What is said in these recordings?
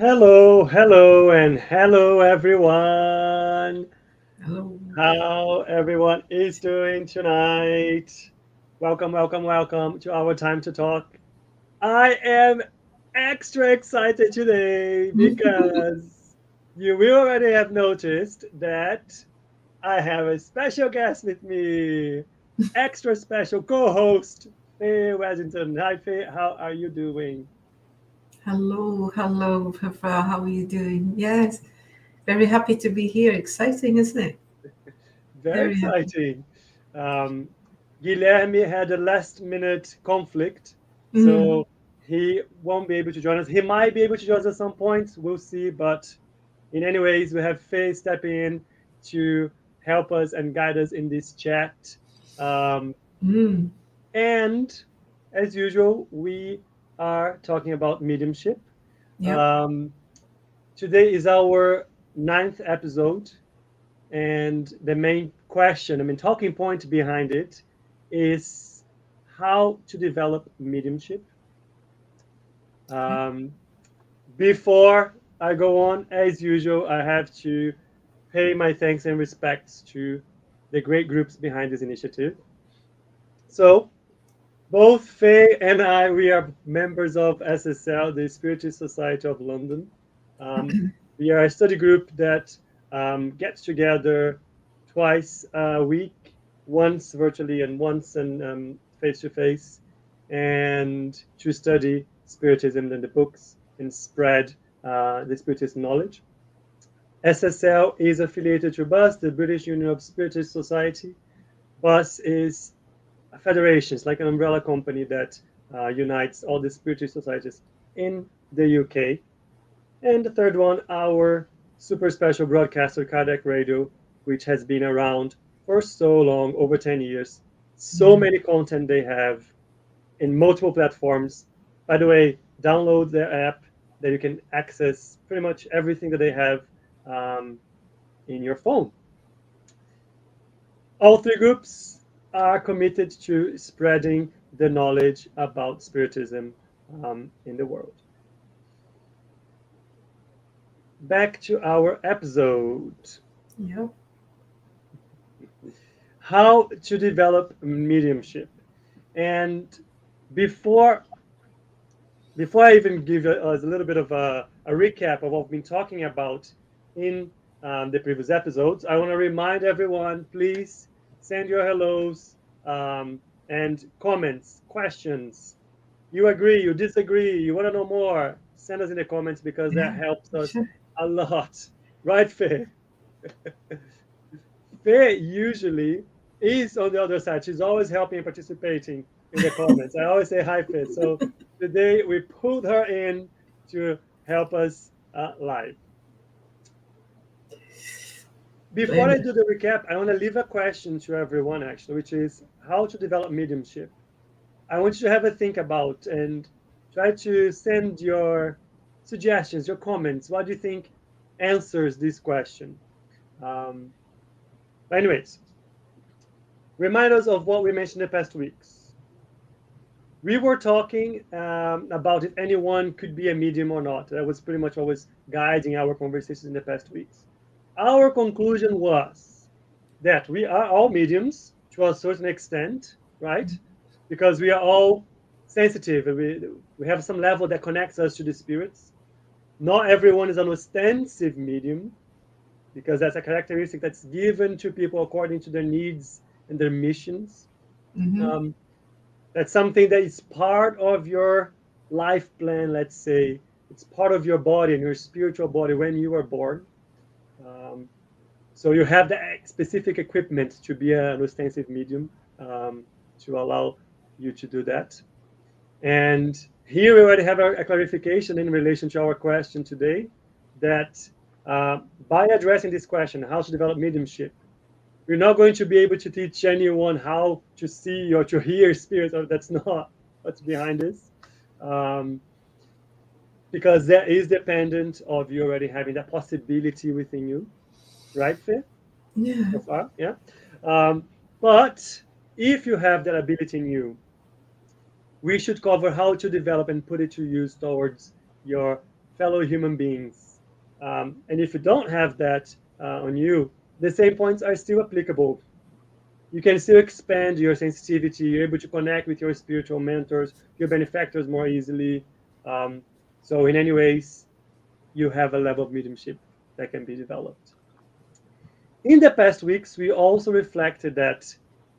And hello, everyone. Hello. How everyone is doing tonight? Welcome to our time to talk. I am extra excited today because you will already have noticed that I have a special guest with me, extra special co-host Faye Washington. Hi, Faye. How are you doing? Hello, Rafael. How are you doing? Yes, very happy to be here. Exciting, isn't it? Very Very happy. exciting. Um, Guilherme had a last minute conflict, Mm, so he won't be able to join us. He might be able to join us at some point. We'll see. But in any ways, we have Faye stepping in to help us and guide us in this chat. Um, mm, and as usual, we are talking about mediumship. yep. Um, Today is our ninth episode. And the main question, talking point behind it is how to develop mediumship. Okay. Um, Before I go on, as usual, I have to pay my thanks and respects to the great groups behind this initiative. So, both Faye and I, we are members of SSL, the Spiritist Society of London. Um, we are a study group that gets together twice a week, once virtually and once in face to face, and to study Spiritism in the books and spread the Spiritist knowledge. SSL is affiliated to BUS, the British Union of Spiritist Society. BUS is a federation, it's like an umbrella company that unites all the Spiritist societies in the UK. And the third one, our super special broadcaster, Kardec Radio, which has been around for so long, over 10 years. So Yeah. many content they have in multiple platforms. By the way, download their app that you can access pretty much everything that they have um, in your phone. All three groups are committed to spreading the knowledge about Spiritism in the world. Back to our episode. Yep. How to develop mediumship. And before before I even give us a little bit of a recap of what we've been talking about in the previous episodes, I want to remind everyone, please send your hellos and comments, questions. You agree, you disagree, you want to know more, send us in the comments because that Yeah. helps us Sure. a lot. Right, Faye? Faye usually is on the other side. She's always helping and participating in the comments. I always say hi, Faye. So today we pulled her in to help us live. Before I Pleasure. do the recap, I want to leave a question to everyone actually, which is how to develop mediumship. I want you to have a think about and try to send your suggestions, your comments. What do you think answers this question? Um, Anyways, remind us of what we mentioned the past weeks. We were talking about if anyone could be a medium or not. That was pretty much what was guiding our conversations in the past weeks. Our conclusion was that we are all mediums to a certain extent, right? Because we are all sensitive. We have some level that connects us to the spirits. Not everyone is an ostensive medium because that's a characteristic that's given to people according to their needs and their missions. Mm-hmm. Um, that's something that is part of your life plan, let's say. It's part of your body and your spiritual body when you were born. Um, so you have the specific equipment to be an ostensive medium to allow you to do that. And here we already have a clarification in relation to our question today that by addressing this question, how to develop mediumship, we're not going to be able to teach anyone how to see or to hear spirits, or that's not what's behind this. Um, because that is dependent of you already having that possibility within you, right, Faith? Yeah. So far, yeah. Um, but if you have that ability in you, we should cover how to develop and put it to use towards your fellow human beings. And if you don't have that on you, the same points are still applicable. You can still expand your sensitivity. You're able to connect with your spiritual mentors, your benefactors more easily. Um, so, in any ways, you have a level of mediumship that can be developed. In the past weeks, we also reflected that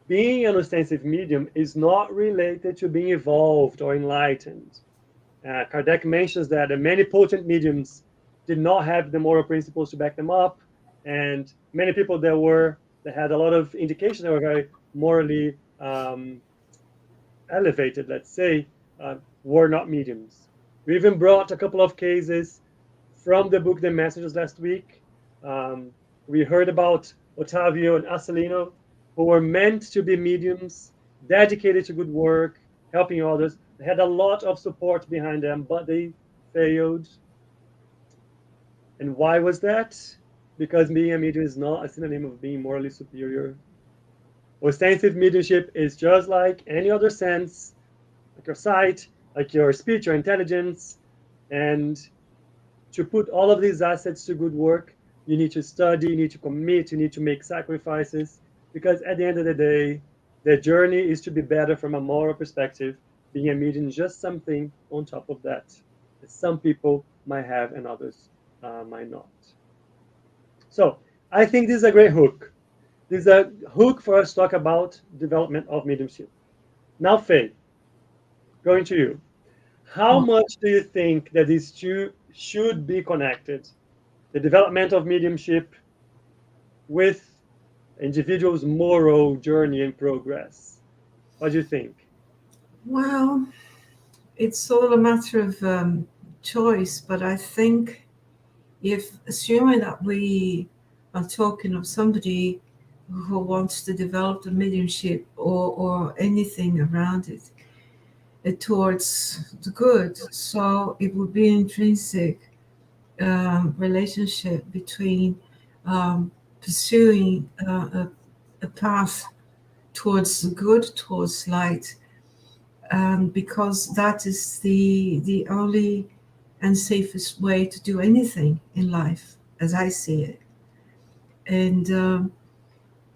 being an ostensive medium is not related to being evolved or enlightened. Kardec mentions that many potent mediums did not have the moral principles to back them up, and many people that had a lot of indication that were very morally elevated, let's say, were not mediums. We even brought a couple of cases from the book The Messengers last week. Um, we heard about Ottavio and Asselino, who were meant to be mediums, dedicated to good work, helping others. They had a lot of support behind them, but they failed. And why was that? Because being a medium is not a synonym of being morally superior. Ostensive mediumship is just like any other sense, like your sight, like your speech, your intelligence, and to put all of these assets to good work, you need to study, you need to commit, you need to make sacrifices, because at the end of the day, the journey is to be better from a moral perspective. Being a medium is just something on top of that some people might have and others might not. So I think this is a great hook. This is a hook for us to talk about development of mediumship. Now, Faye, going to you. How much do you think that these two should be connected? The development of mediumship with individuals' moral journey and progress. What do you think? Well, it's all a matter of choice, but I think if assuming that we are talking of somebody who wants to develop the mediumship or anything around it, towards the good, so it would be intrinsic relationship between pursuing a path towards the good, towards light, because that is the only and safest way to do anything in life, as I see it. And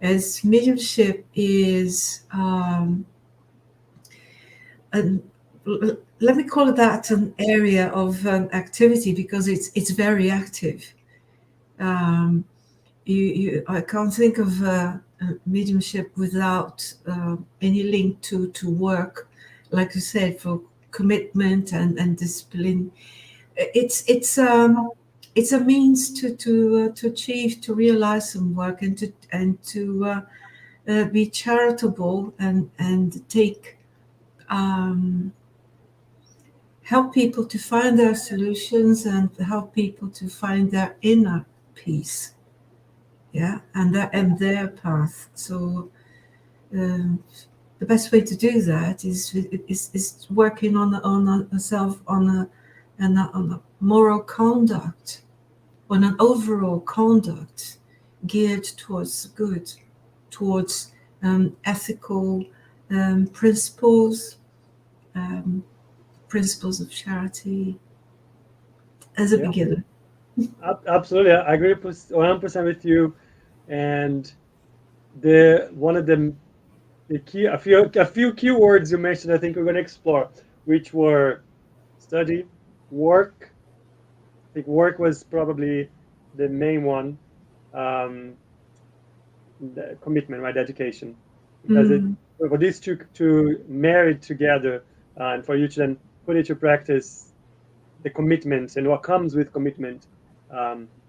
as mediumship is, let me call it that, an area of activity, because it's very active. Um, I can't think of mediumship without any link to work, like you said, for commitment and discipline. It's a means to achieve, to realize some work, and to be charitable and take help people to find their solutions and help people to find their inner peace, yeah, and their path. So the best way to do that is working on a self, on a moral conduct, on an overall conduct geared towards good, towards ethical principles, principles of charity, as a Yeah, beginner. absolutely. I agree 100% with you. And the one of the key a few keywords you mentioned, I think we're going to explore, which were study, work. I think work was probably the main one. Um, the commitment, right? Dedication, because it Mm, for these two to marry together, and for you to then put it to practice, the commitment and what comes with commitment,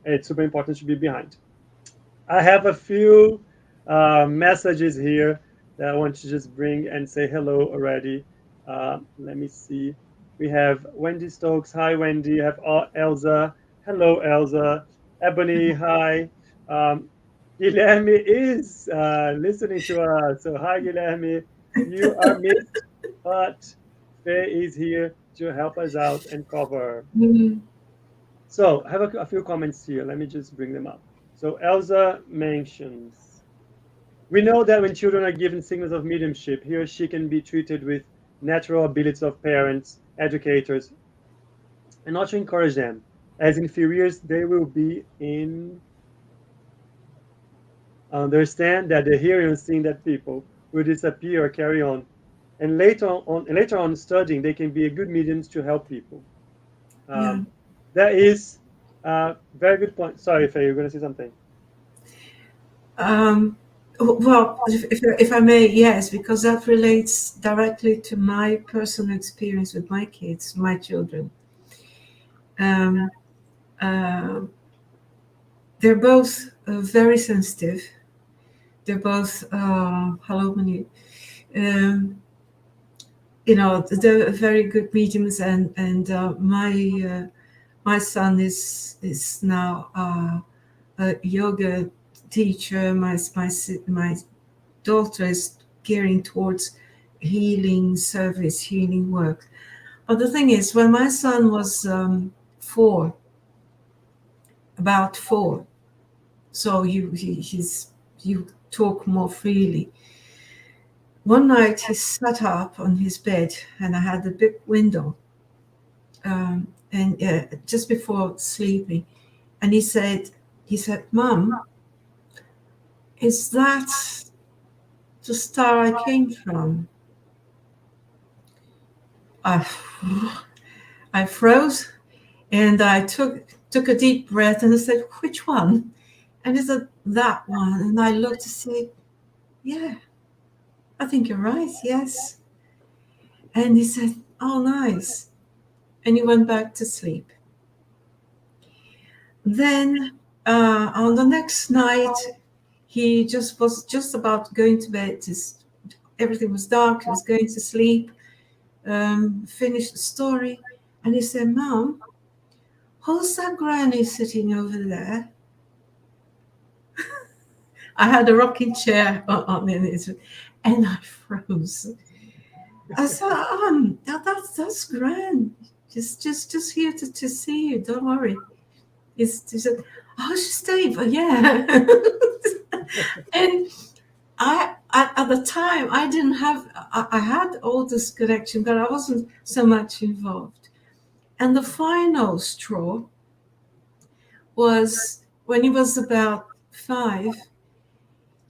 it's super important to be behind. I have a few messages here that I want to just bring and say hello already. Let me see. We have Wendy Stokes. Hi, Wendy. I have Elsa. Hello, Elsa. Ebony. Hi. Um, Guilherme is listening to us. So, hi, Guilherme. You are missed, but Faye is here to help us out and cover. mm, So I have a few comments here. Let me just bring them up. So Elsa mentions, we know that when children are given signals of mediumship, he or she can be treated with natural abilities of parents, educators, and not to encourage them. As in few years, they will be in understand that the hearing and seeing that people will disappear or carry on. And later on studying, they can be a good mediums to help people. Yeah. That is a very good point. Sorry, Faye, you're going to say something. Well, if I may, yes, because that relates directly to my personal experience with my kids, my children. Um, uh, they're both very sensitive. They're both, hello, Manu. Um, they're very good mediums, and my son is now a yoga teacher. My daughter is gearing towards healing service, healing work. But the thing is, when my son was about four, so you talk more freely. One night he sat up on his bed, and I had a big window, and just before sleeping, and he said, "Mom, is that the star I came from?" I, I froze, and I took a deep breath, and I said, "Which one?" And he said, "That one." And I looked to see, "Yeah, I think you're right, yes." And he said, "Oh, nice." And he went back to sleep. Then on the next night, he was just about going to bed. Everything was dark. He was going to sleep. Finished the story, and he said, "Mom, who's that granny sitting over there?" I had a rocking chair on it, and I froze. I said, that's grand. Just here to see you. Don't worry." He said, "Oh, she's Steve." Yeah. And at the time, I didn't have, I had all this connection, but I wasn't so much involved. And the final straw was when he was about 5.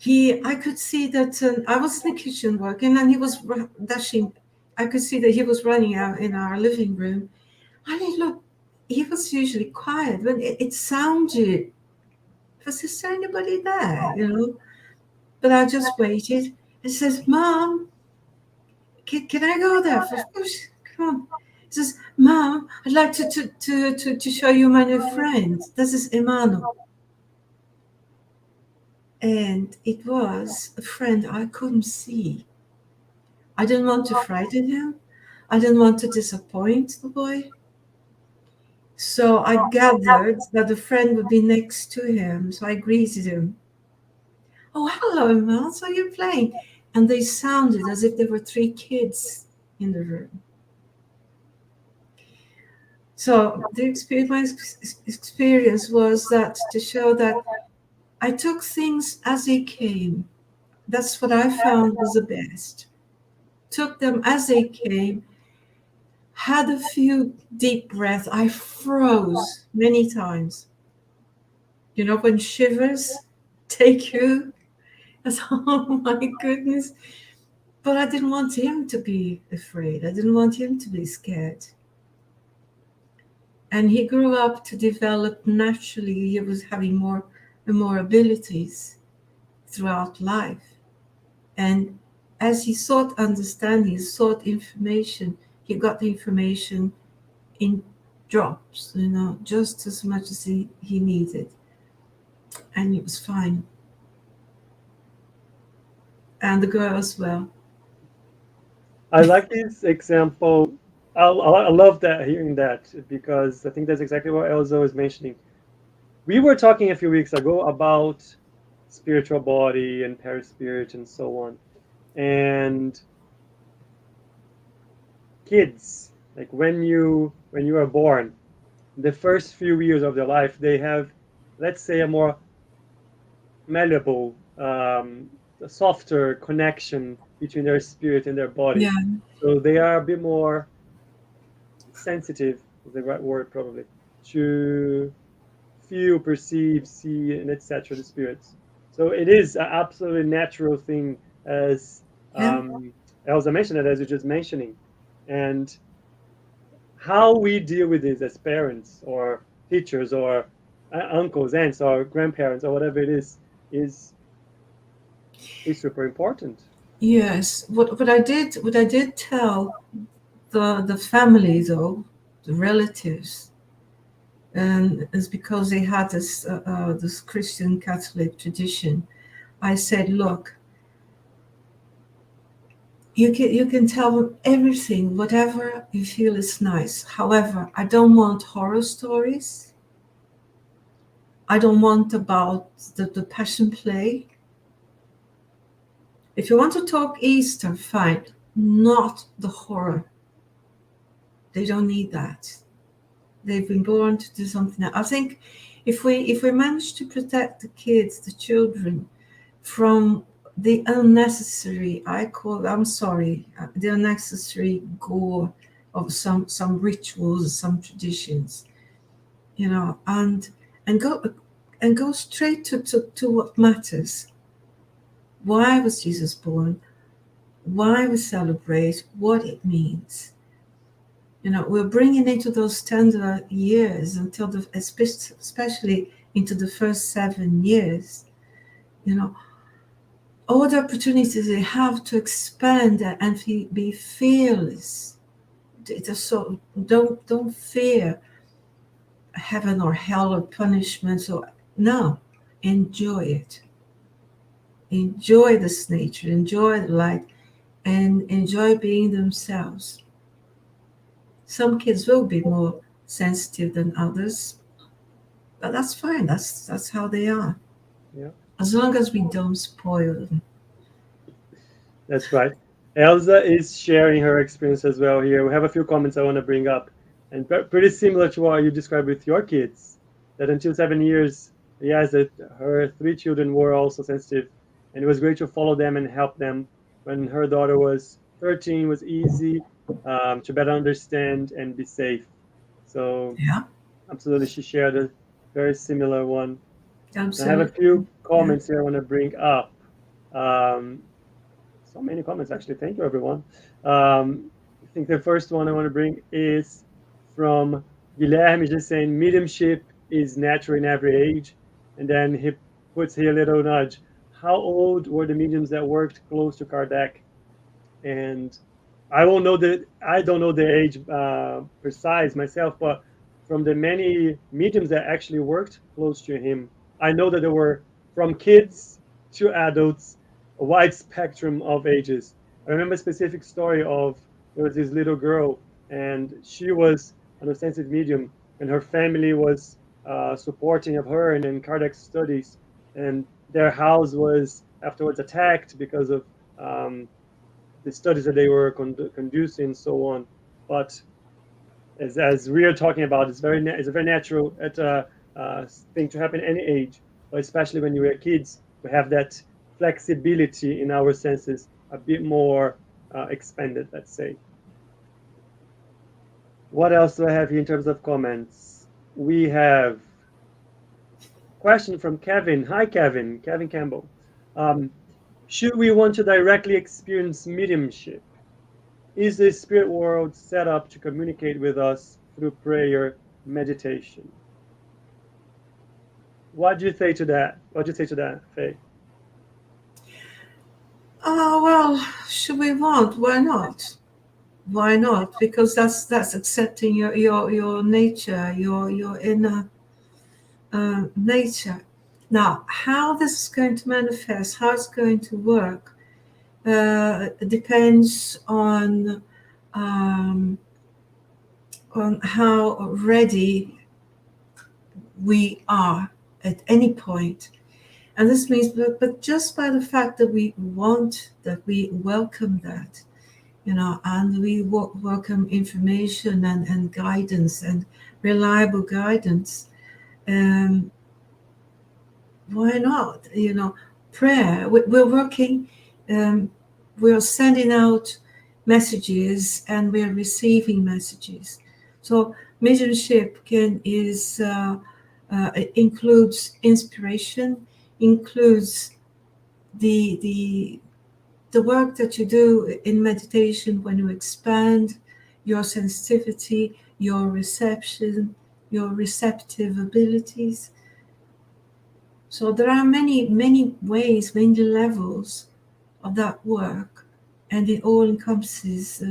I could see that I was in the kitchen working, and he was dashing. I could see that he was running out in our living room. And he was usually quiet, but it sounded, was there anybody there? But I just waited. He says, "Mom, can I go there?" Of course, come on. He says, "Mom, I'd like to show you my new friend. This is Emmanuel." And it was a friend I couldn't see. I didn't want to frighten him. I didn't want to disappoint the boy. So I gathered that the friend would be next to him. So I greeted him. "Oh, hello, Emmanuel. So you're playing?" And they sounded as if there were 3 kids in the room. So my experience was that to show that I took things as they came. That's what I found was the best. Took them as they came, had a few deep breaths. I froze many times. When shivers take you. I thought, oh my goodness. But I didn't want him to be afraid. I didn't want him to be scared. And he grew up to develop naturally. He was having more and more abilities throughout life. And as he sought understanding, sought information, he got the information in drops, just as much as he needed. And it was fine. And the girl as well. I like this example. I love that hearing that because I think that's exactly what Elzo is mentioning. We were talking a few weeks ago about spiritual body and perispirit and so on. And kids, like when you are born, the first few years of their life, they have, let's say, a more malleable, a softer connection between their spirit and their body. Yeah. So they are a bit more sensitive is the right word probably, to feel, perceive, see, and etc. the spirits. So it is an absolutely natural thing, as Yeah. Elsa mentioned it, as you're just mentioning, and how we deal with this as parents or teachers or uncles, aunts, or grandparents or whatever it is is super important. Yes. What I did tell the family though, the relatives, and it's because they had this Christian Catholic tradition. I said, look, you can tell them everything, whatever you feel is nice. However, I don't want horror stories. I don't want about the passion play. If you want to talk Easter, fine. Not the horror. They don't need that. They've been born to do something else. I think if we manage to protect the kids, the children, from the unnecessary, I'm sorry, the unnecessary gore of some rituals, some traditions, and go straight to what matters. Why was Jesus born? Why we celebrate? What it means. We're bringing into those tender years until especially into the first 7 years. You know, all the opportunities they have to expand and be fearless. So don't fear heaven or hell or punishment. So no, enjoy it. Enjoy this nature. Enjoy the light, and enjoy being themselves. Some kids will be more sensitive than others, but that's fine. That's how they are. Yeah, As long as we don't spoil them. that's right. Elsa is sharing her experience as well here. We have a few comments I want to bring up, and pretty similar to what you described with your kids. That until 7 years, yes, that her three children were also sensitive, and it was great to follow them and help them. When her daughter was 13, it was easy to better understand and be safe. So Yeah, absolutely, she shared a very similar one. I have a absolutely. few Yeah. comments here I want to bring up. Um, so many comments, actually. Thank you, everyone. I think the first one I want to bring is from Guilherme, just saying mediumship is natural in every age. And then he puts here a little nudge. How old were the mediums that worked close to Kardec? And I don't know the age precise myself, but from the many mediums that actually worked close to him, I know that there were from kids to adults, a wide spectrum of ages. I remember a specific story of there was this little girl, and she was an ascensive medium, and her family was supporting of her and in Kardec studies, and their house was afterwards attacked because of the studies that they were conducing and so on. But as we are talking about, it's a very natural thing to happen at any age, but especially when you were kids, we have that flexibility in our senses a bit more expanded, let's say. What else do I have here in terms of comments? We have a question from Kevin. Hi, Kevin. Kevin Campbell. Um, should we want to directly experience mediumship? Is the spirit world set up to communicate with us through prayer, meditation? What do you say to that? What do you say to that, Faye? Oh well, should we want? Why not? Why not? Because that's accepting your nature, your inner nature. Now, how this is going to manifest, how it's going to work, depends um, on how ready we are at any point. And this means, but just by the fact that we want that, we welcome that, and we welcome information and guidance and reliable guidance. Um, why not? Prayer. We're working. We're sending out messages and we're receiving messages. So mediumship includes inspiration, includes the work that you do in meditation when you expand your sensitivity, your reception, your receptive abilities. So there are many ways, many levels of that work, and it all encompasses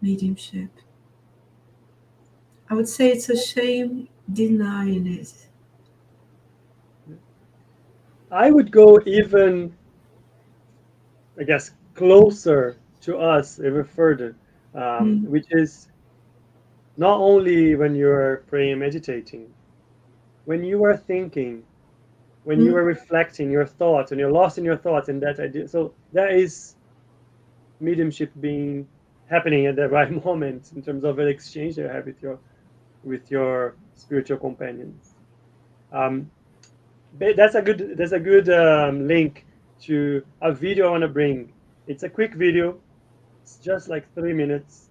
mediumship. I would say it's a shame denying it. I would go even, I guess, closer to us, even further, Mm. which is not only when you're praying and meditating, when you are thinking, when you are Mm. reflecting your thoughts, and you're lost in your thoughts and that idea. So that is mediumship being happening at the right moment in terms of an exchange you have with your spiritual companions. Um, that's a good link to a video I want to bring. It's a quick video. It's just like 3 minutes.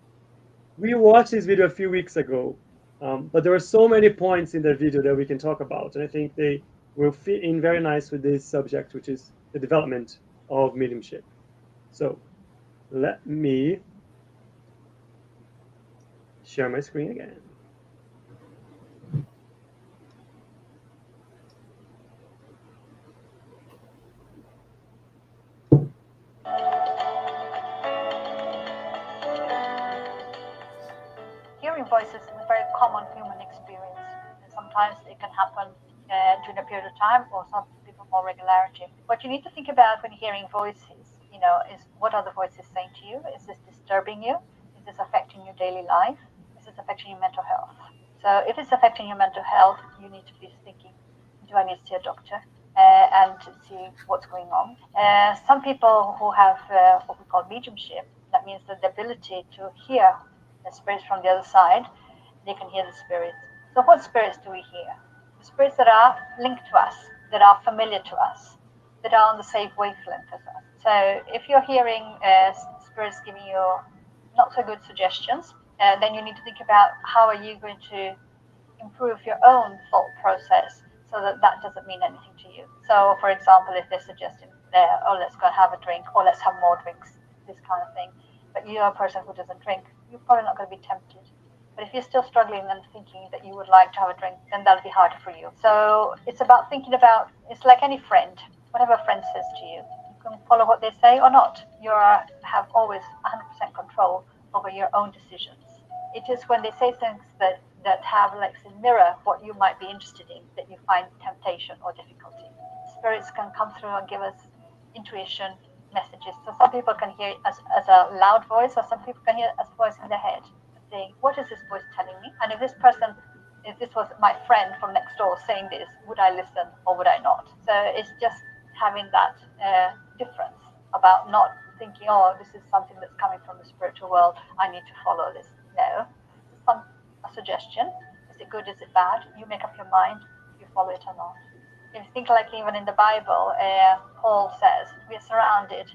We watched this video a few weeks ago, but there were so many points in the video that we can talk about, and I think they will fit in very nice with this subject, which is the development of mediumship. So let me share my screen again. Hearing voices is a very common human experience. And sometimes it can happen during a period of time, or some people more regularity. What you need to think about when hearing voices, is what are the voices saying to you? Is this disturbing you? Is this affecting your daily life? Is this affecting your mental health? So if it's affecting your mental health, you need to be thinking, do I need to see a doctor? And to see what's going on. Some people who have what we call mediumship, that means the ability to hear the spirits from the other side, they can hear the spirits. So, what spirits do we hear? The spirits that are linked to us, that are familiar to us, that are on the same wavelength as us. So, if you're hearing spirits giving you not so good suggestions, then you need to think about how are you going to improve your own thought process so that that doesn't mean anything to you. So, for example, if they're suggesting, oh, let's go and have a drink, or let's have more drinks, this kind of thing, but you're a person who doesn't drink, you're probably not going to be tempted. But if you're still struggling and thinking that you would like to have a drink, then that'll be harder for you. So it's about thinking about, it's like any friend, whatever a friend says to you, you can follow what they say or not. You have always 100% control over your own decisions. It is when they say things that have like mirror what you might be interested in that you find temptation or difficulty. Spirits can come through and give us intuition messages. So some people can hear it as a loud voice, or some people can hear it as a voice in their head, saying, "What is this voice telling me?" And if this was my friend from next door saying this, would I listen or would I not? So it's just having that difference about not thinking, "Oh, this is something that's coming from the spiritual world. I need to follow this." No, this is a suggestion. Is it good? Is it bad? You make up your mind. You follow it or not. If you think like even in the Bible, Paul says we are surrounded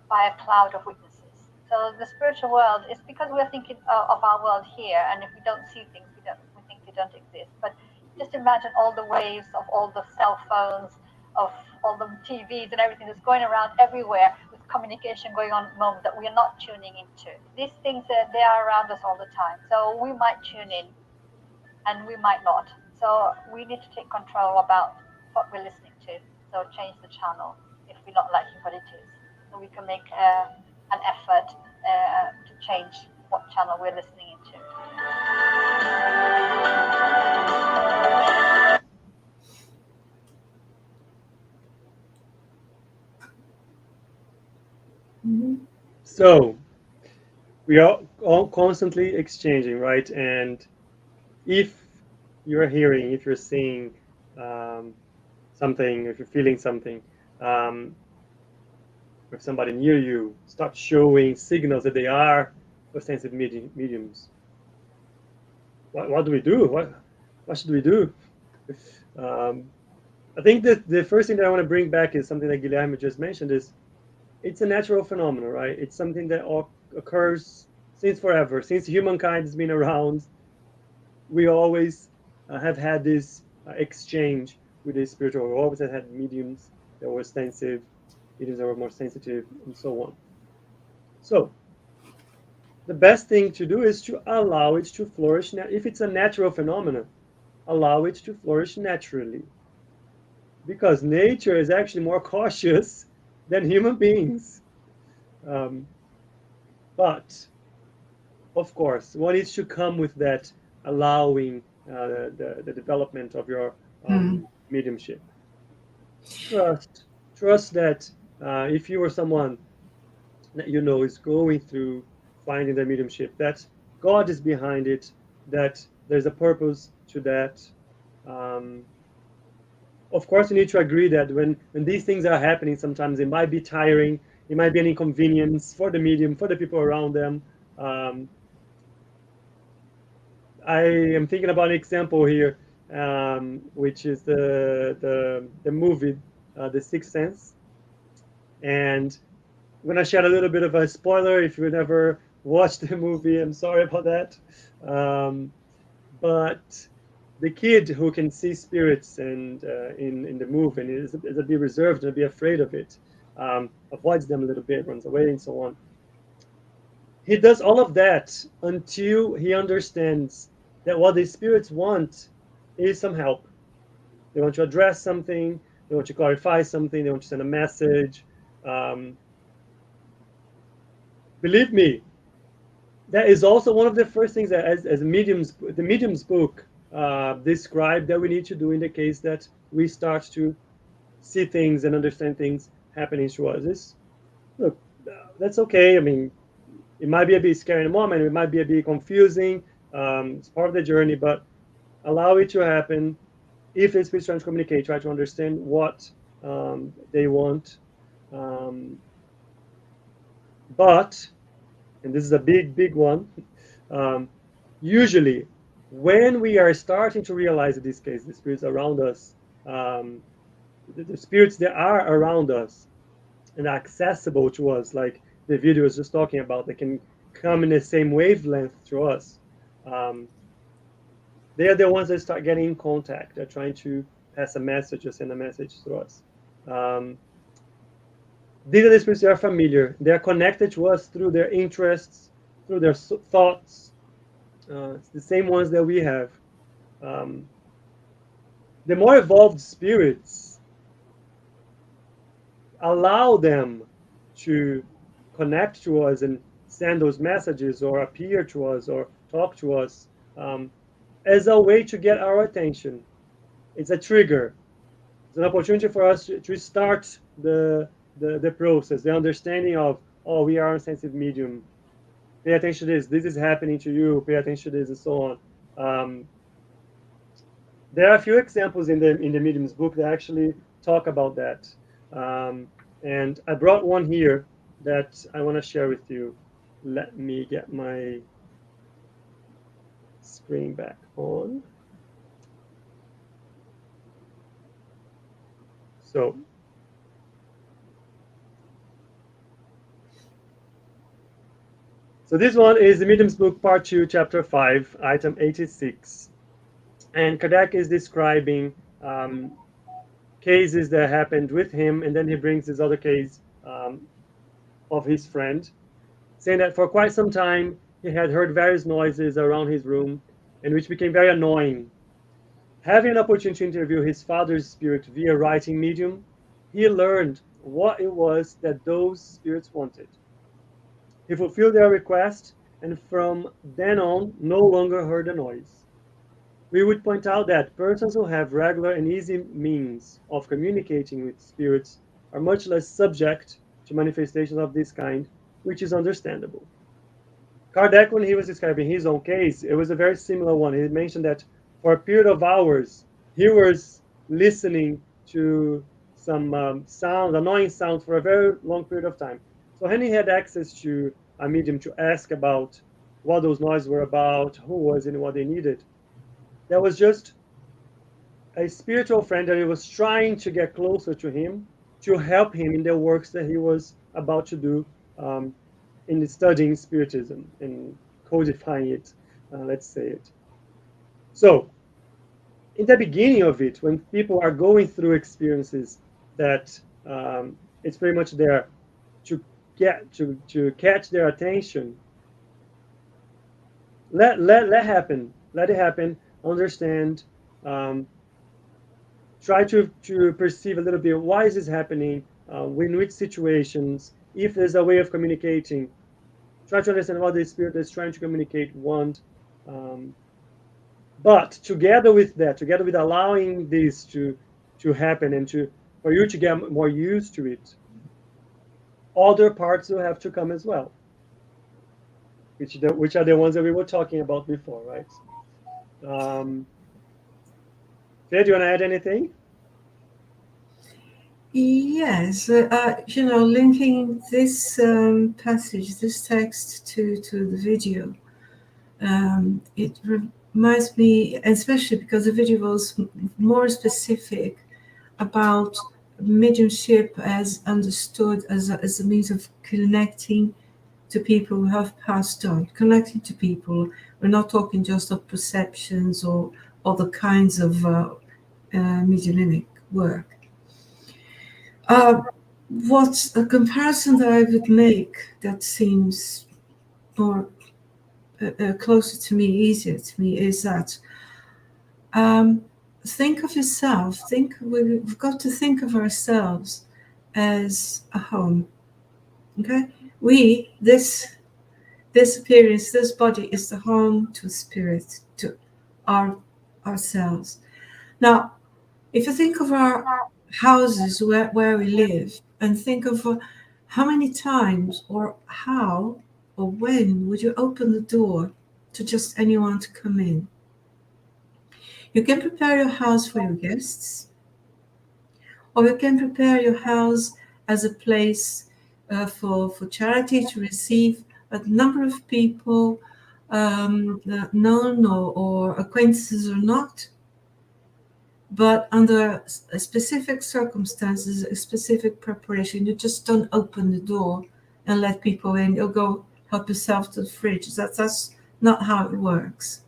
by a cloud of witnesses. So the spiritual world is because we're thinking of our world here, and if we don't see things, we think they don't exist. But just imagine all the waves of all the cell phones, of all the TVs and everything that's going around everywhere with communication going on at the moment that we are not tuning into. These things they are around us all the time. So we might tune in and we might not. So we need to take control about what we're listening to. So change the channel if we're not liking what it is. So we can make an effort to change what channel we're listening into. Mhm. So we are all constantly exchanging, right? And if you're hearing, if you're seeing um, something, if you're feeling something, um, if somebody near you starts showing signals that they are ostensive mediums, what do we do? What should we do? Um, I think that the first thing that I want to bring back is something that Guilherme just mentioned is it's a natural phenomenon, right? It's something that occurs since forever, since humankind has been around. we always have had this exchange with the spiritual. We always have had mediums that were sensitive, mediums that were more sensitive, and so on. So the best thing to do is to allow it to flourish. If it's a natural phenomenon, allow it to flourish naturally. Because nature is actually more cautious than human beings. Um, but, of course, one needs to come with that allowing the development of your mediumship. Trust that if you are someone that you know is going through finding their mediumship, that God is behind it, that there's a purpose to that. Um, of course, you need to agree that when these things are happening, sometimes it might be tiring, it might be an inconvenience for the medium, for the people around them. Um, I am thinking about an example here, which is the movie, The Sixth Sense, and I'm gonna share a little bit of a spoiler if you never watched the movie. I'm sorry about that, but the kid who can see spirits and in the movie and is a bit reserved and a bit afraid of it, avoids them a little bit, runs away, and so on. He does all of that until he understands that what the spirits want is some help. They want to address something, they want to clarify something, they want to send a message. Um, Believe me, that is also one of the first things that as mediums, the medium's book described that we need to do in the case that we start to see things and understand things happening to us. Look, that's okay. I mean, it might be a bit scary in a moment, it might be a bit confusing. It's part of the journey, but allow it to happen. If the spirit's trying to communicate, try to understand what they want. Um, but, and this is a big one, usually when we are starting to realize, in this case, the spirits around us, the spirits that are around us and accessible to us, like the video was just talking about, they can come in the same wavelength to us. They are the ones that start getting in contact. They're trying to pass a message or send a message to us. These are the spirits that are familiar. They are connected to us through their interests, through their thoughts. It's the same ones that we have. The more evolved spirits, allow them to connect to us and send those messages or appear to us or talk to us as a way to get our attention. It's a trigger. It's an opportunity for us to start the process, the understanding of, oh, we are a sensitive medium. Pay attention to this. This is happening to you. Pay attention to this, and so on. There are a few examples in the medium's book that actually talk about that. And I brought one here that I want to share with you. Let me get my screen back on. So this one is the Medium's Book, Part 2, Chapter 5, Item 86. And Kardec is describing cases that happened with him, and then he brings this other case of his friend, saying that for quite some time he had heard various noises around his room, and which became very annoying. Having an opportunity to interview his father's spirit via writing medium, he learned what it was that those spirits wanted. He fulfilled their request, and from then on no longer heard a noise. We would point out that persons who have regular and easy means of communicating with spirits are much less subject to manifestations of this kind, which is understandable. Kardec, when he was describing his own case, it was a very similar one. He mentioned that for a period of hours, he was listening to some sound, annoying sounds, for a very long period of time. So when he had access to a medium to ask about what those noises were about, who was it, and what they needed, there was just a spiritual friend that he was trying to get closer to him to help him in the works that he was about to do in studying Spiritism and codifying it, let's say it. So, in the beginning of it, when people are going through experiences that it's very much there to to catch their attention, let it happen. Understand, um, try to perceive a little bit why is this happening, in which situations, if there's a way of communicating, try to understand what the spirit is trying to communicate, want. um, but together with that, together with allowing this to happen and to for you to get more used to it, other parts will have to come as well, which are the ones that we were talking about before, right? um, Fred, do you want to add anything? Yes, linking this passage, this text to the video, it reminds me, especially because the video was more specific about mediumship as understood as a means of connecting to people who have passed on, connecting to people. We're not talking just of perceptions or other kinds of mediuminic work. What's a comparison that I would make that seems more closer to me, easier to me, is that think of yourself. We've got to think of ourselves as a home. Okay, this appearance, this body is the home to spirit, to ourselves. Now, if you think of our houses where we live, and think of how many times or how or when would you open the door to just anyone to come in? You can prepare your house for your guests, or you can prepare your house as a place for charity, to receive a number of people, known or acquaintances or not, but under specific circumstances, a specific preparation. You just don't open the door and let people in. You'll go help yourself to the fridge. That's not how it works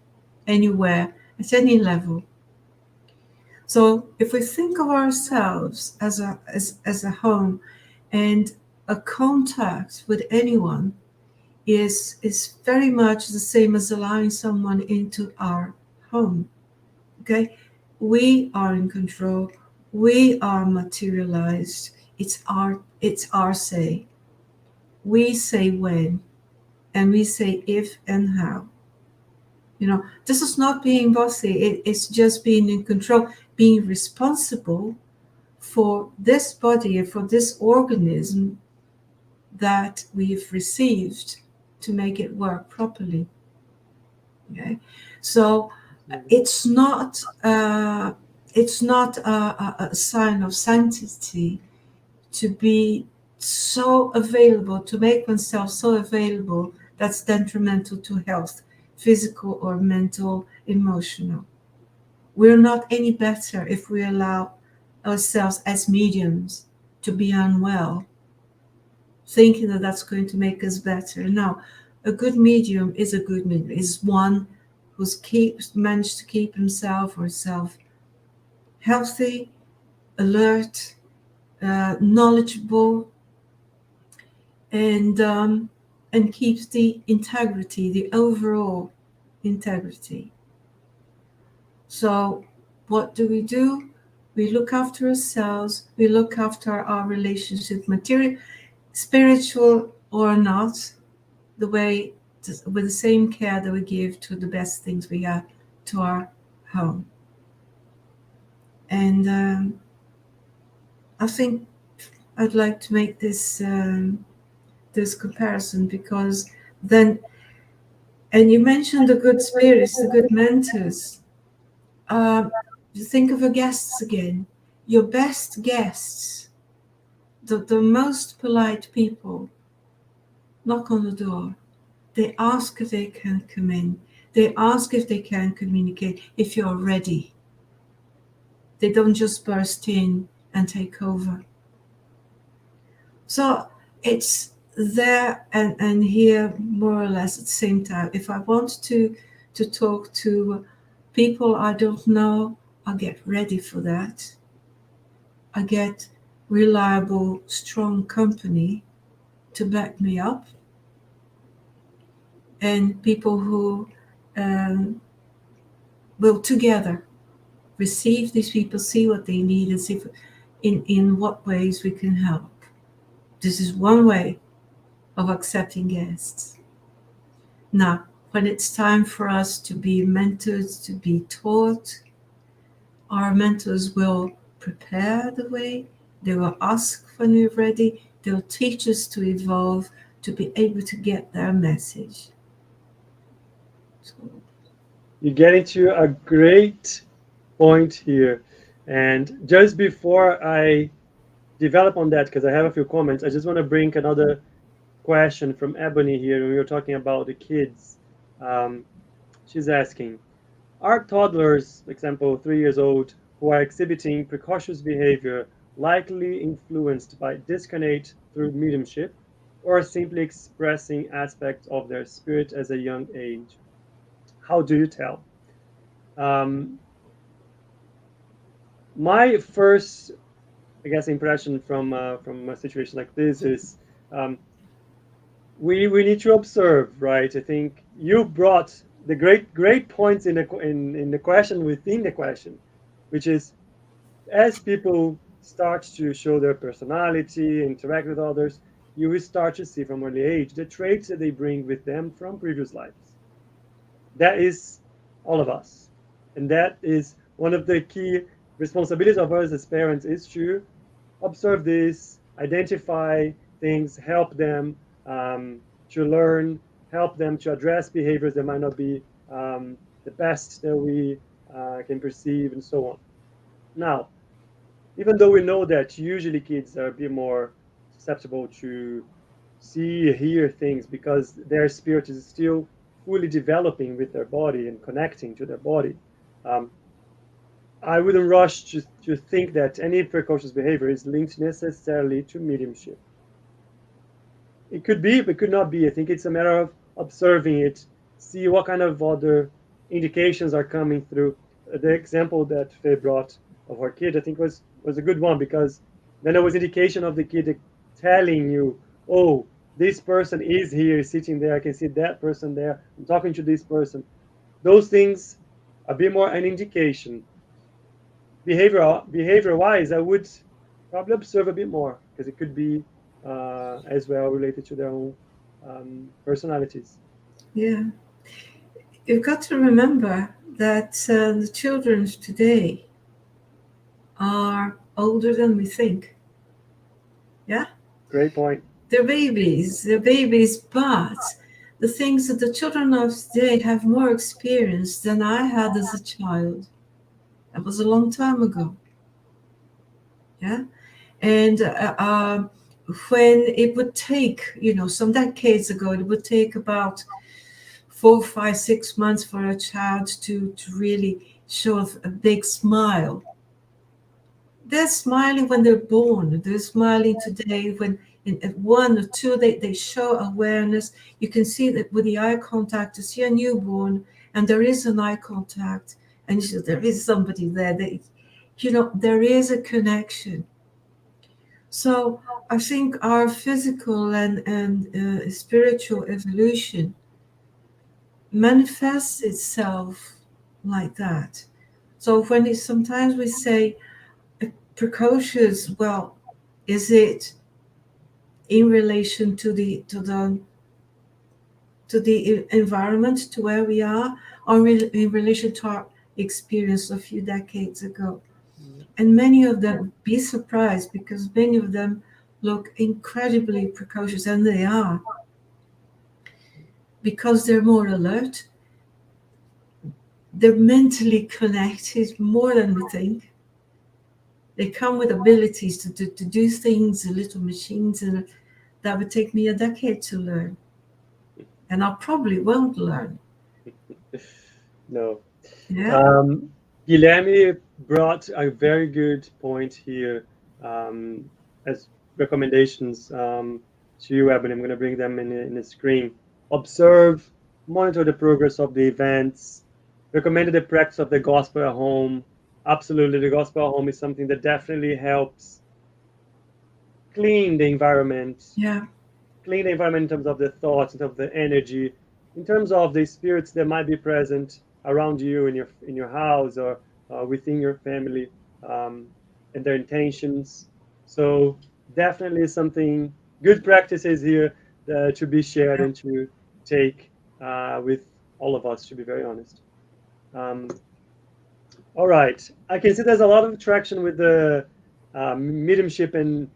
anywhere, at any level. So if we think of ourselves as a home, and a contact with anyone is very much the same as allowing someone into our home. Okay, we are in control. We are materialized. It's our say. We say when, and we say if and how. This is not being bossy. It's just being in control, being responsible for this body and for this organism that we've received to make it work properly. Okay, so it's not a sign of sanctity to be so available, to make oneself so available that's detrimental to health, physical or mental, emotional. We're not any better if we allow ourselves as mediums to be unwell, thinking that that's going to make us better. No, a good medium is a good medium, is one who's managed to keep himself or herself healthy, alert, knowledgeable, and keeps the integrity, the overall integrity. So what do? We look after ourselves. We look after our relationship, material, spiritual or not, with the same care that we give to the best things we have to our home. And I think I'd like to make this comparison, because then, and you mentioned the good spirits, the good mentors. You think of your guests again. Your best guests, the most polite people, knock on the door. They ask if they can come in. They ask if they can communicate, if you're ready. They don't just burst in and take over. So it's there and here more or less at the same time. If I want to talk to people I don't know, I get ready for that. I get reliable, strong company to back me up, and people who um, will together receive these people, see what they need, and see in what ways we can help. This is one way of accepting guests. Now, when it's time for us to be mentored, to be taught, our mentors will prepare the way, they will ask when we're ready, they'll teach us to evolve, to be able to get their message. So, You're getting to a great point here. And just before I develop on that, because I have a few comments, I just want to bring another question from Ebony here. We were talking about the kids. Um, she's asking, are toddlers, for example, 3 years old, who are exhibiting precocious behavior likely influenced by discarnate through mediumship, or simply expressing aspects of their spirit as a young age? How do you tell? Um, my first, I guess, impression from a situation like this is um, we need to observe, right? I think you brought the great points in the question within the question, which is as people start to show their personality, interact with others, you will start to see from early age the traits that they bring with them from previous lives. That is all of us, and that is one of the key responsibilities of us as parents is to observe this, identify things, help them to learn, help them to address behaviors that might not be the best that we can perceive, and so on. Now, even though we know that usually kids are a bit more susceptible to see, hear things because their spirit is still fully developing with their body and connecting to their body. Um, I wouldn't rush to think that any precocious behavior is linked necessarily to mediumship. It could be, but could not be. I think it's a matter of observing it, see what kind of other indications are coming through. The example that Faye brought of her kid, I think was a good one because then there was indication of the kid telling you, "Oh, this person is here, sitting there. I can see that person there. I'm talking to this person." Those things a bit more an indication. Behavior wise, I would probably observe a bit more because it could be as well related to their own personalities. yeah, you've got to remember that the children today are older than we think. Yeah? Great point. They're babies, but the things that the children of today have more experience than I had as a child. That was a long time ago. Yeah? And when it would take, some decades ago, it would take about 4, 5, 6 months for a child to really show a big smile. They're smiling when they're born. They're smiling today when at 1 or 2 they show awareness. You can see that with the eye contact to see a newborn, and there is an eye contact, and there is somebody there. There is a connection. So I think our physical and spiritual evolution manifests itself like that. So when sometimes we say precocious, well, is it in relation to the environment, to where we are, or in relation to our experience a few decades ago? And many of them, be surprised, because many of them look incredibly precocious, and they are, because they're more alert. They're mentally connected more than we think. They come with abilities to do things, little machines, and that would take me a decade to learn. And I probably won't learn. No. Yeah. Guilherme brought a very good point here as recommendations to you, Ebony. I'm going to bring them in the screen. Observe, monitor the progress of the events, recommended the practice of the gospel at home. Absolutely, the gospel at home is something that definitely helps clean the environment. Yeah. Clean the environment in terms of the thoughts, in terms of the energy, in terms of the spirits that might be present around you in your house or within your family, and their intentions. So definitely something good practices here to be shared Yeah. and to take with all of us. To be very honest. Um, all right, I can see there's a lot of traction with the mediumship and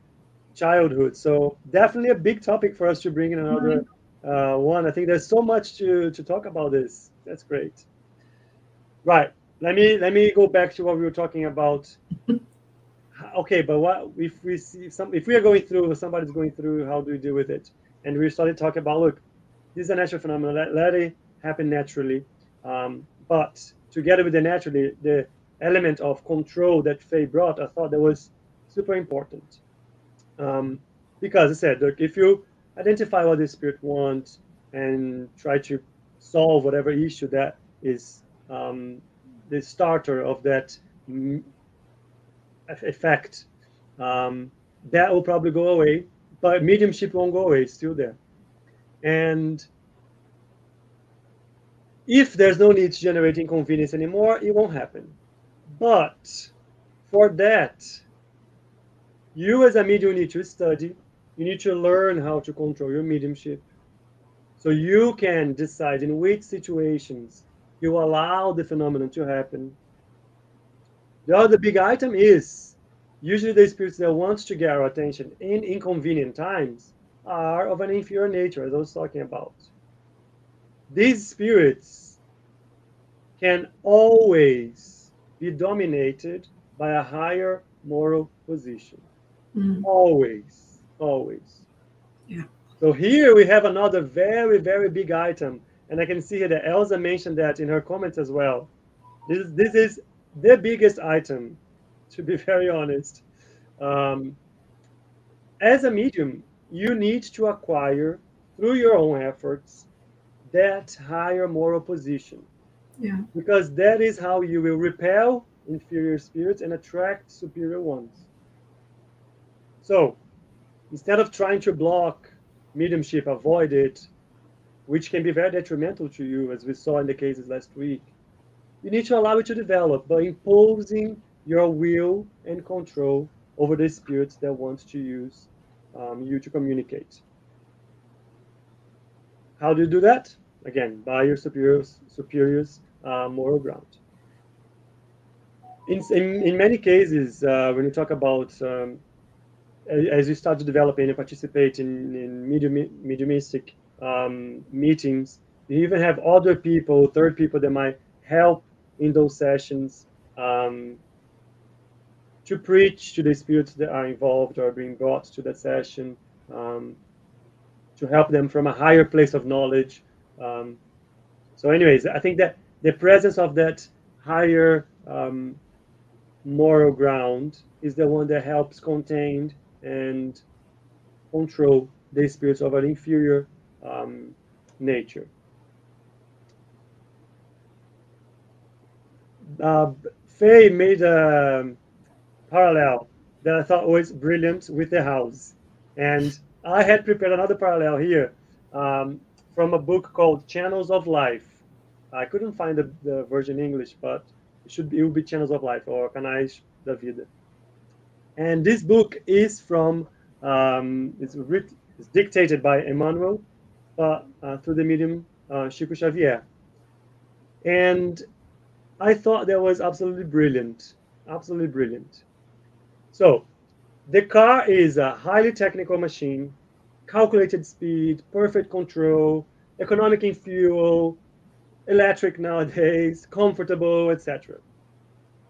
childhood. So definitely a big topic for us to bring in another one. I think there's so much to talk about this. That's great. Right. Let me go back to what we were talking about. Okay, but what if we see some if we are going through somebody's going through, how do we deal with it? And we started talking about, look, this is a natural phenomenon. Let it happen naturally. But together with the naturally, the element of control that Faye brought, I thought that was super important. Um, because I said, look, if you identify what the spirit wants and try to solve whatever issue that is the starter of that effect, um, that will probably go away, but mediumship won't go away, it's still there. And if there's no need to generate inconvenience anymore, it won't happen. But for that, you as a medium need to study, you need to learn how to control your mediumship. So you can decide in which situations you allow the phenomenon to happen. The other big item is usually the spirits that want to get our attention in inconvenient times are of an inferior nature, as I was talking about. These spirits can always be dominated by a higher moral position. Mm. Always, always. Yeah. So here we have another very, very big item. And I can see here that Elsa mentioned that in her comments as well. This is the biggest item, to be very honest. Um, as a medium, you need to acquire, through your own efforts, that higher moral position. Yeah. Because that is how you will repel inferior spirits and attract superior ones. So instead of trying to block mediumship, avoid it, which can be very detrimental to you, as we saw in the cases last week. You need to allow it to develop by imposing your will and control over the spirits that want to use you to communicate. How do you do that? Again, by your superiors moral ground. In many cases, when you talk about as you start to develop and participate in mediumistic meetings, you even have other people, third people that might help in those sessions um, to preach to the spirits that are involved or being brought to that session, um, to help them from a higher place of knowledge. Um, so, anyways, I think that the presence of that higher moral ground is the one that helps contain and control the spirits of an inferior nature. Uh, Faye made a parallel that I thought was brilliant with the house. And I had prepared another parallel here from a book called Channels of Life. I couldn't find the version in English, but it will be Channels of Life or Canais da Vida. And this book is from it's dictated by Emmanuel, but through the medium Chico Xavier. And I thought that was absolutely brilliant, absolutely brilliant. So the car is a highly technical machine, calculated speed, perfect control, economic in fuel, electric nowadays, comfortable, etc.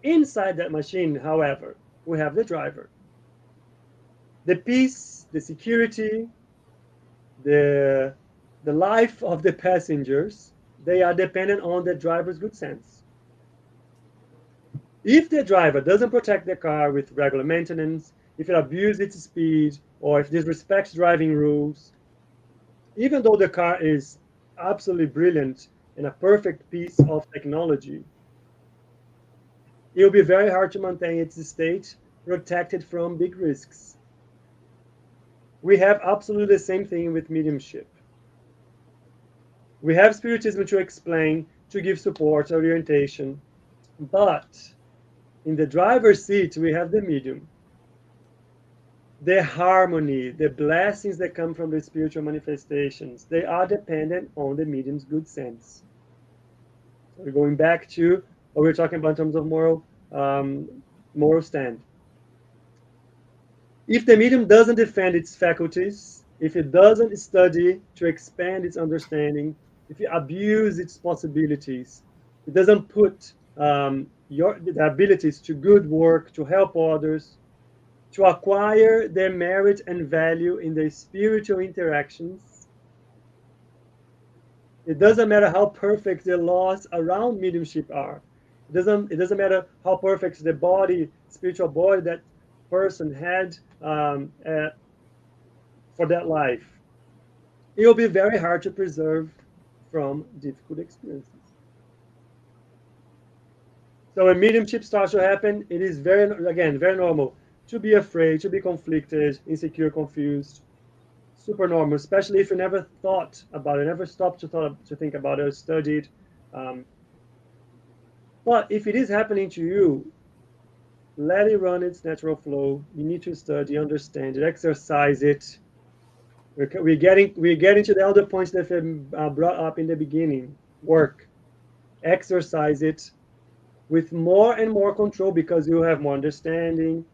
Inside that machine, however, we have the driver. The peace, the security, the the life of the passengers, they are dependent on the driver's good sense. If the driver doesn't protect the car with regular maintenance, if it abuses its speed, or if disrespects driving rules, even though the car is absolutely brilliant and a perfect piece of technology, it will be very hard to maintain its state protected from big risks. We have absolutely the same thing with mediumship. We have spiritism to explain, to give support, orientation, but in the driver's seat, we have the medium. The harmony, the blessings that come from the spiritual manifestations, they are dependent on the medium's good sense. So we're going back to what we were talking about in terms of moral stand. If the medium doesn't defend its faculties, if it doesn't study to expand its understanding, if it abuses its possibilities, it doesn't put the abilities to good work, to help others, to acquire their merit and value in their spiritual interactions. It doesn't matter how perfect the laws around mediumship are. It doesn't matter how perfect the body, spiritual body that person had for that life. It will be very hard to preserve from difficult experiences. So when mediumship starts to happen, it is very normal to be afraid, to be conflicted, insecure, confused. Super normal, especially if you never thought about it, never stopped to think about it, or studied. Um, but if it is happening to you, let it run its natural flow. You need to study, understand it, exercise it. We're getting to the other points that I brought up in the beginning. Work, exercise it with more and more control because you have more understanding.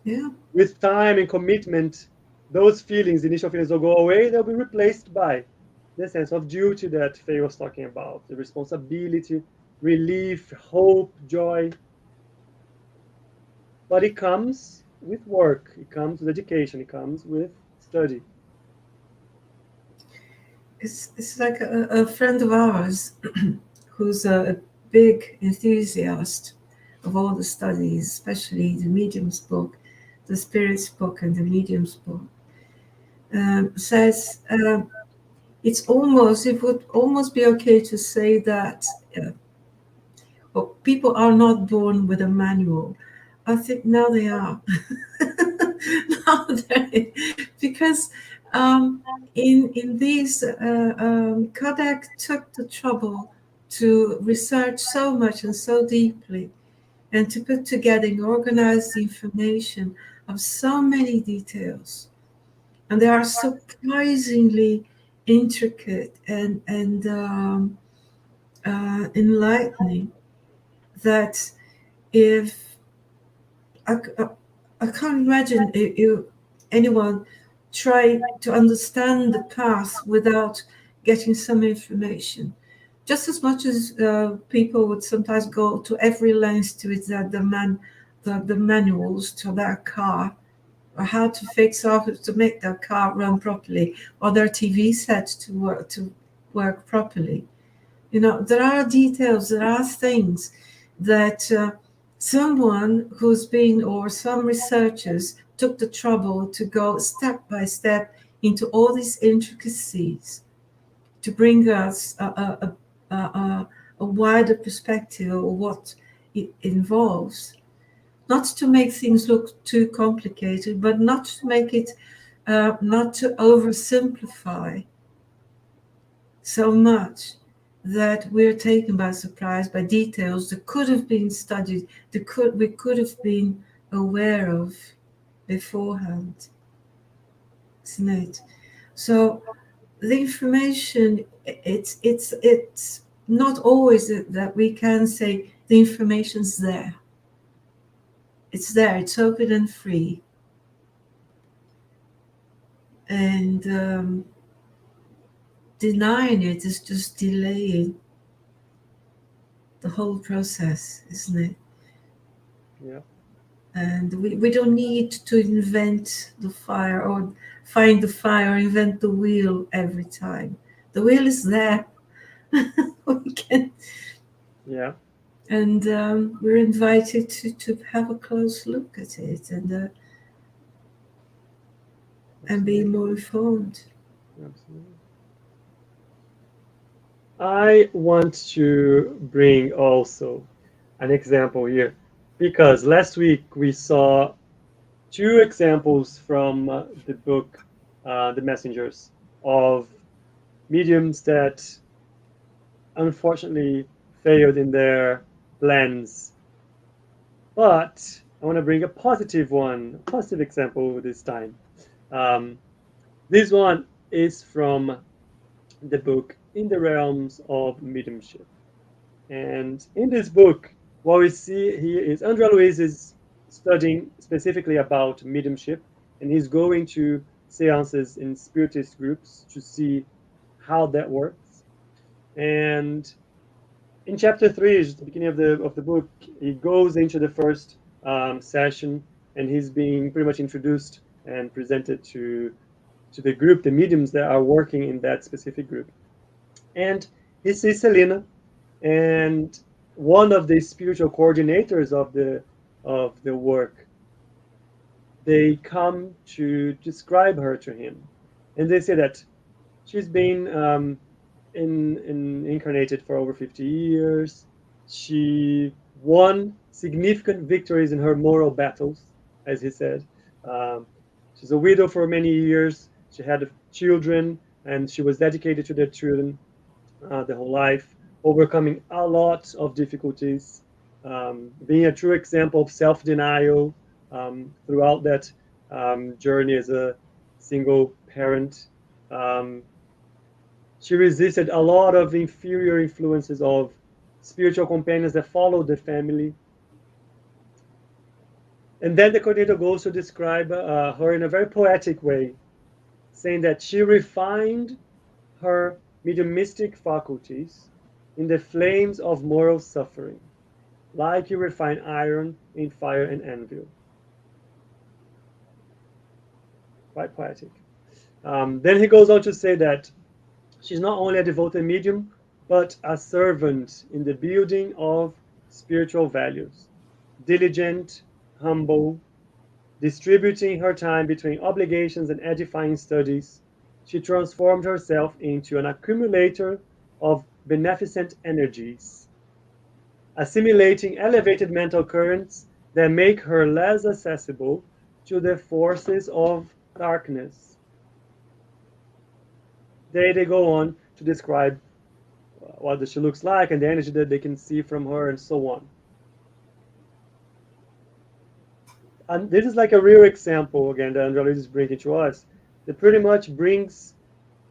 Yeah. With time and commitment, those feelings, initial feelings, will go away. They'll be replaced by the sense of duty that Faye was talking about, the responsibility, relief, hope, joy. But it comes with work, it comes with education, it comes with study. It's like a friend of ours who's a big enthusiast of all the studies, especially the medium's book, the spirit's book, and the medium's book, says it would almost be okay to say that people are not born with a manual. I think now they are. Now because in these, Kodak took the trouble to research so much and so deeply, and to put together and organize the information of so many details, and they are surprisingly intricate and enlightening. That if I, I, I can't imagine if anyone try to understand the past without getting some information. Just as much as people would sometimes go to every length to it that the manuals to their car, or how to fix or to make their car run properly, or their TV set to work properly. There are details, there are things that someone who's been, or some researchers took the trouble to go step by step into all these intricacies to bring us a wider perspective of what it involves. Not to make things look too complicated, but not to make it, not to oversimplify so much that we're taken by surprise by details that could have been studied, we could have been aware of beforehand. Isn't it? So the information, it's not always that we can say the information's there. It's there, it's open and free. And denying it is just delaying the whole process, isn't it? Yeah. And we don't need to invent the fire, or find the fire, or invent the wheel every time. The wheel is there. We can, Yeah. and we're invited to have a close look at it, and be more informed. Absolutely. I want to bring also an example here because last week we saw two examples from the book The Messengers of mediums that unfortunately failed in their plans. But I want to bring a positive one, a positive example this time. Um, this one is from the book In the Realms of Mediumship. And in this book, what we see here is André Luiz is studying specifically about mediumship, and he's going to seances in spiritist groups to see how that works. And in chapter 3, is the beginning of the book, he goes into the first session, and he's being pretty much introduced and presented to the group, the mediums that are working in that specific group. And he sees Selena, and one of the spiritual coordinators of the work, they come to describe her to him, and they say that she's been in incarnated for over 50 years. She won significant victories in her moral battles, as he said. Um, she's a widow for many years. She had children, and she was dedicated to their children the whole life, overcoming a lot of difficulties, being a true example of self denial throughout that journey as a single parent. Um, she resisted a lot of inferior influences of spiritual companions that followed the family. And then the coordinator goes to describe her in a very poetic way, saying that she refined her mediumistic faculties in the flames of moral suffering, like you refine iron in fire and anvil. Quite poetic. Then he goes on to say that she's not only a devoted medium, but a servant in the building of spiritual values, diligent, humble, distributing her time between obligations and edifying studies. She transformed herself into an accumulator of beneficent energies, assimilating elevated mental currents that make her less accessible to the forces of darkness. They go on to describe what she looks like and the energy that they can see from her and so on. And this is like a real example again that André is bringing to us that pretty much brings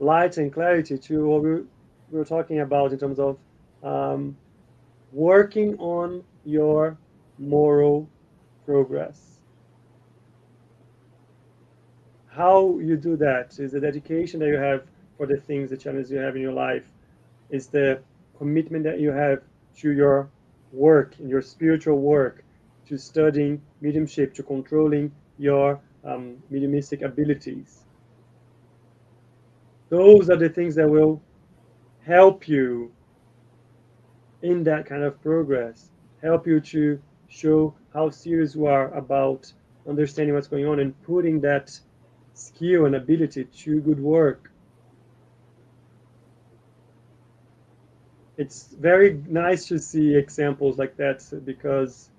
light and clarity to what we were talking about in terms of um, working on your moral progress. How you do that is the dedication that you have for the things, the challenges you have in your life, is the commitment that you have to your work, in your spiritual work, to studying mediumship, to controlling your mediumistic abilities. Those are the things that will help you in that kind of progress, help you to show how serious you are about understanding what's going on and putting that skill and ability to good work. It's very nice to see examples like that because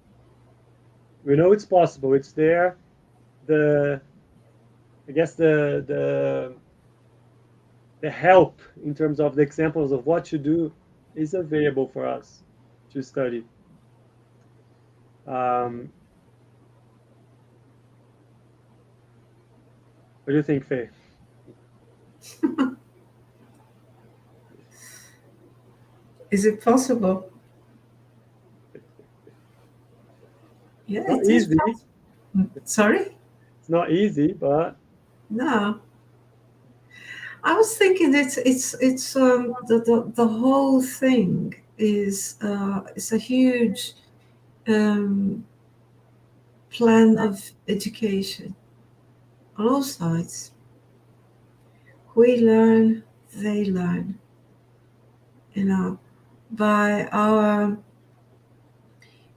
we know it's possible. It's there. The I guess the help in terms of the examples of what to do is available for us to study. What do you think, Faye? Is it possible? Yeah, Not it is easy. possible. Sorry? It's not easy, but No. I was thinking it's the whole thing is it's a huge plan of education on all sides. We learn, they learn, by our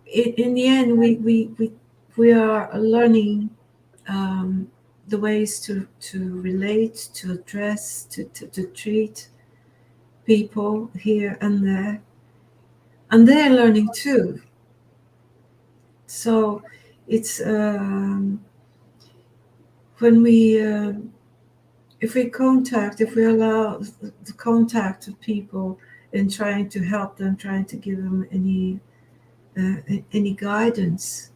in the end we are learning the ways to relate, to address, to treat people here and there, and they're learning too. So it's when we if we allow the contact of people and trying to help them, trying to give them any guidance,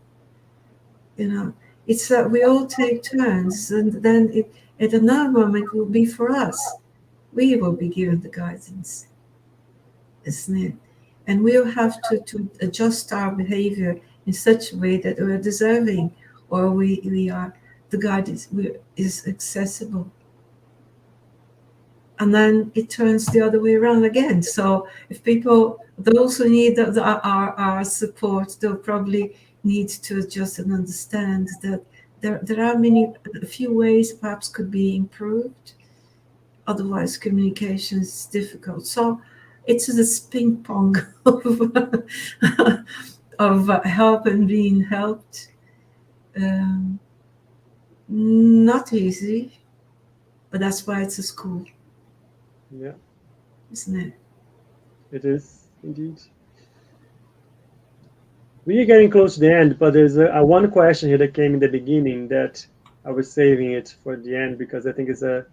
it's that we all take turns, and then at another moment will be for us. We will be given the guidance, isn't it? And we'll have to adjust our behavior in such a way that we're deserving, or we are the guidance is accessible. And then it turns the other way around again. So if those who need our support, they'll probably need to adjust and understand that there are a few ways perhaps could be improved. Otherwise, communication is difficult. So it's this ping pong of help and being helped. Not easy, but that's why it's a school. Yeah. Isn't it? It is indeed. We are getting close to the end, but there's a one question here that came in the beginning that I was saving it for the end because I think it's a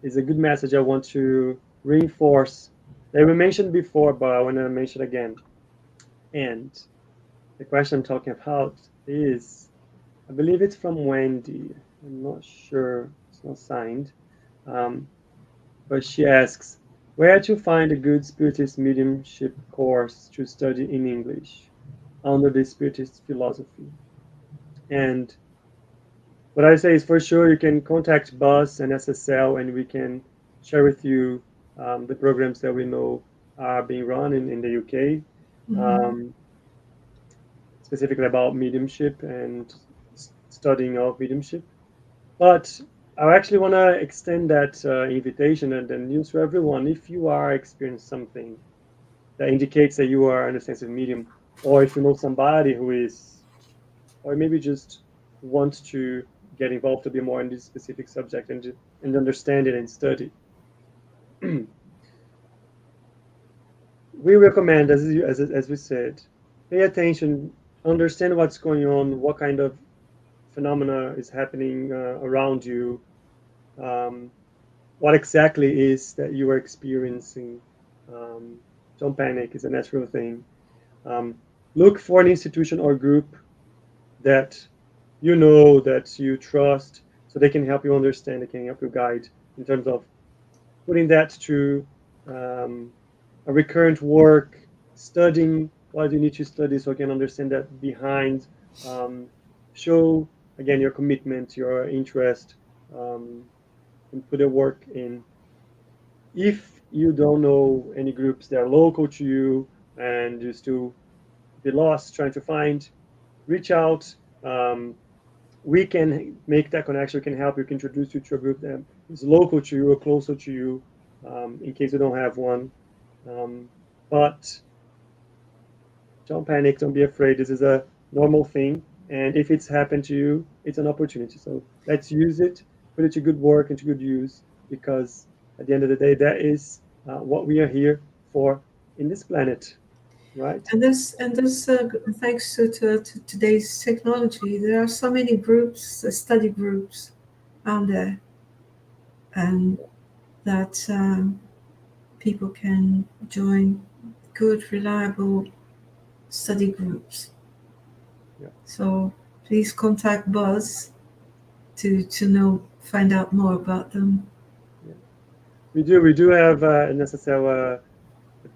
good message I want to reinforce that we mentioned before, but I want to mention again. And the question I'm talking about is, I believe it's from Wendy. I'm not sure, it's not signed. But she asks, where to find a good Spiritist mediumship course to study in English under the Spiritist philosophy? And what I say is, for sure, you can contact BUS and SSL, and we can share with you the programs that we know are being run in the UK, specifically about mediumship and studying of mediumship. But I actually want to extend that invitation and the news to everyone. If you are experiencing something that indicates that you are an sensitive medium, or if you know somebody who is, or maybe just want to get involved to be more in this specific subject and understand it and study, we recommend, as we said, pay attention, understand what's going on, what kind of phenomena is happening around you, what exactly is that you are experiencing. Don't panic, it's a natural thing. Look for an institution or group that you know, that you trust, so they can help you understand, they can help you guide in terms of putting that to a recurrent work, studying what you need to study so you can understand that behind. Show, again, your commitment, your interest, and put the work in. If you don't know any groups that are local to you and you still be lost trying to find, reach out. We can make that connection. We can help you, can introduce you to a group that is local to you or closer to you, in case you don't have one. But don't panic, don't be afraid. This is a normal thing. And if it's happened to you, it's an opportunity. So let's use it, put it to good work and to good use, because at the end of the day, that is what we are here for in this planet, right? And this thanks to today's technology, there are so many groups, study groups out there, and that people can join good, reliable study groups. Yeah. So please contact Buzz to find out more about them. Yeah. We do have a necessary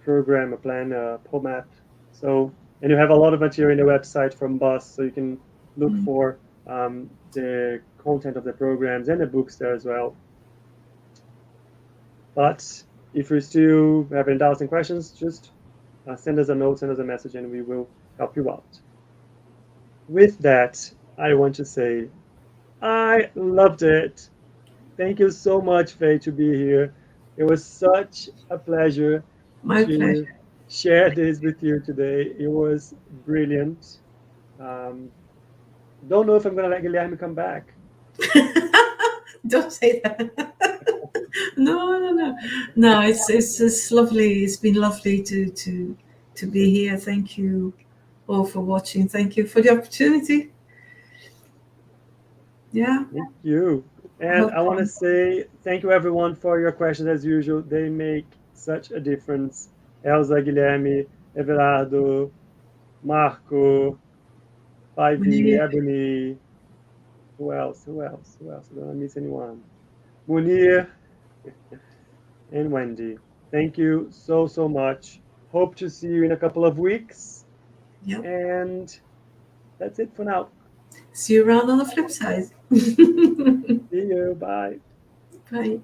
program, a plan, a POMAP. So, and you have a lot of material in the website from BUS, so you can look for the content of the programs and the books there as well. But if you still have any doubts and questions, just send us a note, send us a message, and we will help you out. With that, I want to say I loved it. Thank you so much, Faye, to be here. It was such a pleasure My to pleasure. share this with you today. It was brilliant. Don't know if I'm going to let Guilherme come back. Don't say that. No. It's lovely. It's been lovely to be here. Thank you all for watching. Thank you for the opportunity. Yeah. Thank you. And I want to say thank you everyone for your questions as usual. They make such a difference. Elsa, Guilherme, Everardo, Marco, Ivy, Ebony. Who else? I don't want to miss anyone. Munir and Wendy. Thank you so much. Hope to see you in a couple of weeks. Yep. And that's it for now. See you around on the flip side. See you. Bye. Bye.